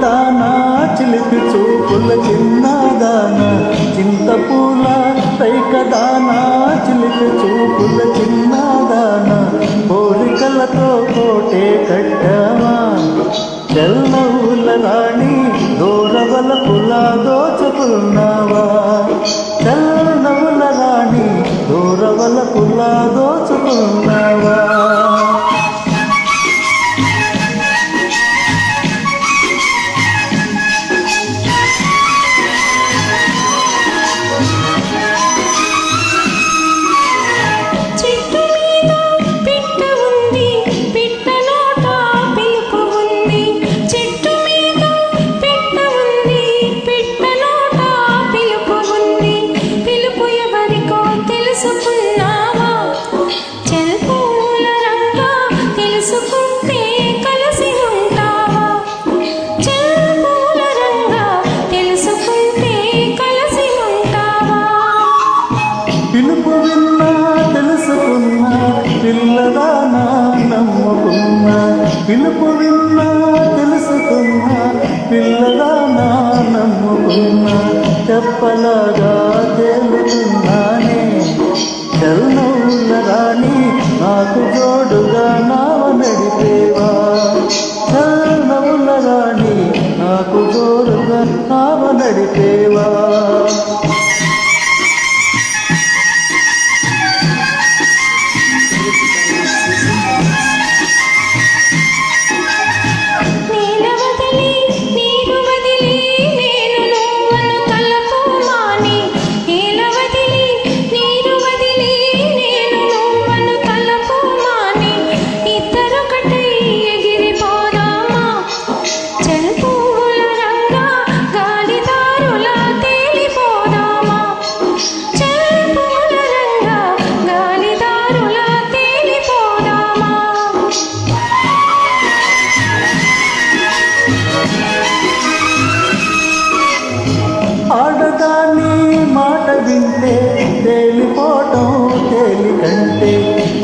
రైకదానా చిలిపి చూపుల చిన్నదాన చింతపూల రైకదానా చిలిపి చూపుల చిన్నదాన కోరికలతో కోటే కట్టావా చల్లవుల రాణి దూరవల పులా దోచుకున్నావా చల్లవుల రాణి దూరవల పులా దోచుకున్నావా పిలుపు విన్నా తెలుసుకున్నా పిల్లదానా నమ్ముకున్నా పిలుపు విన్నా తెలుసుకున్నా పిల్లదానా నమ్ముకున్నా చెప్పలాగా తేలుతున్నానే చల్లవుల రాణి నాకు జోడుగా నావ నడిపేవా చల్లవుల రాణి నాకు జోడుగా నావ నడిపేవా ఆడదాని మాట వింటే తేలిపోవటం తేలికంటే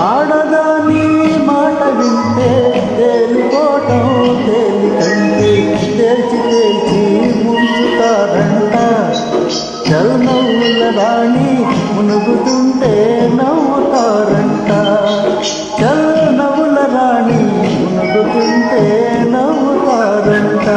ఆడదాని మాట వింటే తేలిపోవటం తేలికంటే తేల్చి తేల్చి ముంచుతారంట చల్లవుల రాణి మునుగుతుంటే నవ్వుతారంట చల్లవుల రాణి మునుగుతుంటే నవ్వుతారంట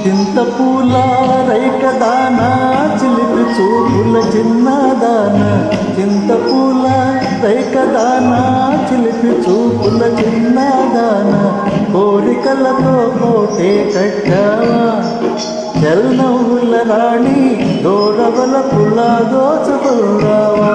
చింతపూల రైకదానా చిలిపి చూపుల చిన్నదాన చింతపూల రైకదానా చిలిపి చూపుల చిన్నదాన కోరికలతో కోటే కట్టావా చల్లవుల రాణి దూరవల పులా దోచుకున్నావా